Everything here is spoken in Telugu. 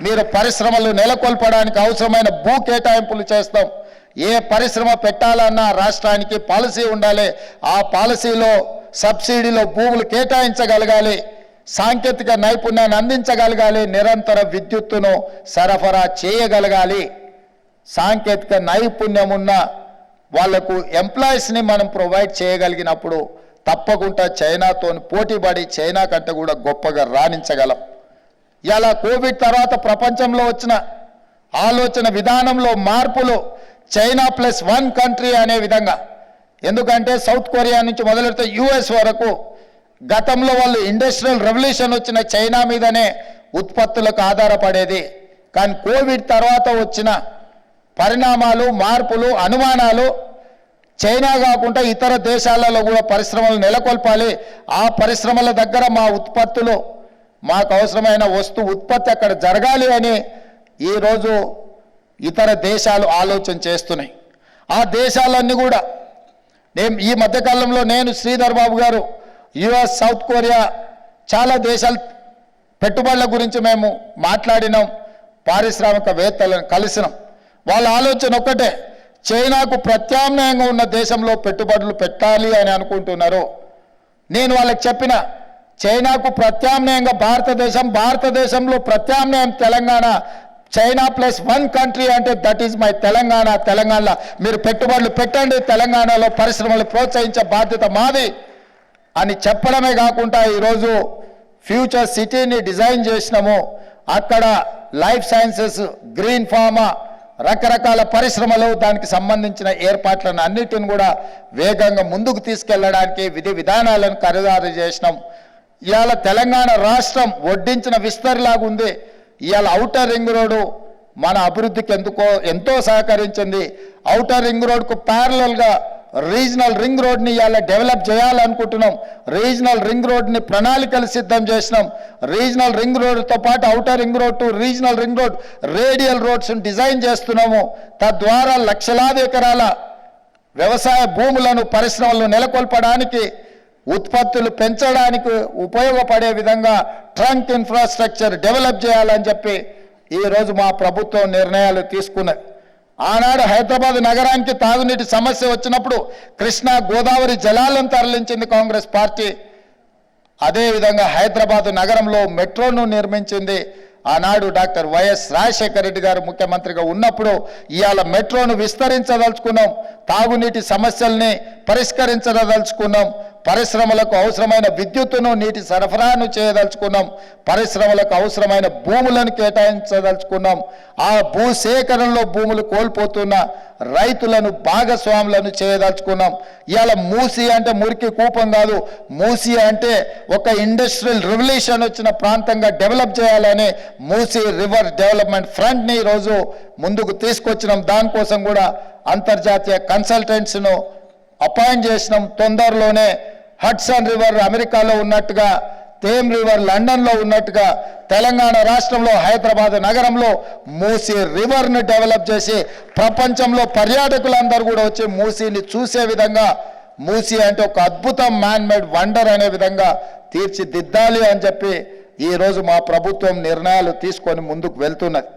మీరు పరిశ్రమలు నెలకొల్పడానికి అవసరమైన భూ కేటాయింపులు చేస్తాం. ఏ పరిశ్రమ పెట్టాలన్నా రాష్ట్రానికి పాలసీ ఉండాలి. ఆ పాలసీలో సబ్సిడీలో భూములు కేటాయించగలగాలి, సాంకేతిక నైపుణ్యాన్ని అందించగలగాలి, నిరంతర విద్యుత్తును సరఫరా చేయగలగాలి. సాంకేతిక నైపుణ్యం ఉన్న వాళ్లకు ఎంప్లాయీస్ని మనం ప్రొవైడ్ చేయగలిగినప్పుడు తప్పకుండా చైనాతో పోటీపడి చైనా కంటే కూడా గొప్పగా రాణించగలం. ఇలా కోవిడ్ తర్వాత ప్రపంచంలో వచ్చిన ఆలోచన విధానంలో మార్పులు చైనా +1 కంట్రీ అనే విధంగా, ఎందుకంటే సౌత్ కొరియా నుంచి మొదలెడితే యుఎస్ వరకు గతంలో వాళ్ళు ఇండస్ట్రియల్ రెవల్యూషన్ వచ్చిన చైనా మీదనే ఉత్పత్తులకు ఆధారపడేది. కానీ కోవిడ్ తర్వాత వచ్చిన పరిణామాలు, మార్పులు, అనుమానాలు చైనా కాకుండా ఇతర దేశాలలో కూడా పరిశ్రమలు నెలకొల్పాలి. ఆ పరిశ్రమల దగ్గర మా ఉత్పత్తులు, మాకు అవసరమైన ఉత్పత్తి అక్కడ జరగాలి అని ఈరోజు ఇతర దేశాలు ఆలోచన చేస్తున్నాయి. ఆ దేశాలన్నీ కూడా ఈ మధ్యకాలంలో నేను, శ్రీధర్ బాబు గారు యుఎస్, సౌత్ కొరియా చాలా దేశాల పెట్టుబడుల గురించి మేము మాట్లాడినాం, పారిశ్రామికవేత్తలను కలిసినాం. వాళ్ళ ఆలోచన ఒక్కటే, చైనాకు ప్రత్యామ్నాయంగా ఉన్న దేశంలో పెట్టుబడులు పెట్టాలి అని అనుకుంటున్నారు. నేను వాళ్ళకి చెప్పిన, చైనాకు ప్రత్యామ్నాయంగా భారతదేశంలో ప్రత్యామ్నాయం తెలంగాణ. చైనా +1 కంట్రీ అంటే దట్ ఈజ్ మై తెలంగాణ. తెలంగాణలో మీరు పెట్టుబడులు పెట్టండి, తెలంగాణలో పరిశ్రమలు ప్రోత్సహించే బాధ్యత మాది అని చెప్పడమే కాకుండా ఈరోజు ఫ్యూచర్ సిటీని డిజైన్ చేసినాము. అక్కడ లైఫ్ సైన్సెస్, గ్రీన్ ఫార్మా, రకరకాల పరిశ్రమలు, దానికి సంబంధించిన ఏర్పాట్లను అన్నిటిని కూడా వేగంగా ముందుకు తీసుకెళ్లడానికి విధి విధానాలను ఖరారు చేసినాం. ఇవాళ తెలంగాణ రాష్ట్రం వడ్డించిన విస్తరిలాగా ఉంది. ఇవాళ ఔటర్ రింగ్ రోడ్డు మన అభివృద్ధికి ఎంతో సహకరించింది. ఔటర్ రింగ్ రోడ్కు ప్యారలల్గా రీజనల్ రింగ్ రోడ్ని ఇవాళ డెవలప్ చేయాలనుకుంటున్నాం. రీజనల్ రింగ్ రోడ్ని ప్రణాళికలు సిద్ధం చేసినాం. రీజనల్ రింగ్ రోడ్తో పాటు outer ring road to regional ring road, radial రోడ్స్ని డిజైన్ చేస్తున్నాము. తద్వారా లక్షలాది ఎకరాల వ్యవసాయ భూములను, పరిశ్రమలను నెలకొల్పడానికి, ఉత్పత్తులు పెంచడానికి ఉపయోగపడే విధంగా ట్రంక్ ఇన్ఫ్రాస్ట్రక్చర్ డెవలప్ చేయాలని చెప్పి ఈరోజు మా ప్రభుత్వం నిర్ణయాలు తీసుకున్నది. ఆనాడు హైదరాబాద్ నగరానికి తాగునీటి సమస్య వచ్చినప్పుడు కృష్ణా గోదావరి జలాలను తరలించింది కాంగ్రెస్ పార్టీ. అదేవిధంగా హైదరాబాద్ నగరంలో మెట్రోను నిర్మించింది ఆనాడు డాక్టర్ వైఎస్ రాజశేఖర రెడ్డి గారు ముఖ్యమంత్రిగా ఉన్నప్పుడు. ఇవాళ మెట్రోను విస్తరించదలుచుకున్నాం, తాగునీటి సమస్యల్ని పరిష్కరించదలుచుకున్నాం, పరిశ్రమలకు అవసరమైన విద్యుత్తును, నీటి సరఫరాను చేయదలుచుకున్నాం, పరిశ్రమలకు అవసరమైన భూములను కేటాయించదలుచుకున్నాం. ఆ భూసేకరణలో భూములు కోల్పోతున్న రైతులను భాగస్వాములను చేయదలుచుకున్నాం. ఇవాళ మూసీ అంటే మురికి కూపం కాదు, మూసీ అంటే ఒక ఇండస్ట్రియల్ రెవల్యూషన్ వచ్చిన ప్రాంతంగా డెవలప్ చేయాలని మూసీ రివర్ డెవలప్మెంట్ ఫ్రంట్ని ఈరోజు ముందుకు తీసుకొచ్చినాం. దానికోసం కూడా అంతర్జాతీయ కన్సల్టెంట్స్ను అపాయింట్ చేసినాం. తొందరలోనే హడ్సన్ రివర్ అమెరికాలో ఉన్నట్టుగా, థేమ్ రివర్ లండన్లో ఉన్నట్టుగా తెలంగాణ రాష్ట్రంలో హైదరాబాద్ నగరంలో మూసీ రివర్ని డెవలప్ చేసి ప్రపంచంలో పర్యాటకులందరూ కూడా వచ్చి మూసీని చూసే విధంగా, మూసీ అంటే ఒక అద్భుతం, మ్యాన్ మేడ్ వండర్ అనే విధంగా తీర్చిదిద్దాలి అని చెప్పి ఈరోజు మా ప్రభుత్వం నిర్ణయాలు తీసుకొని ముందుకు వెళ్తున్నది.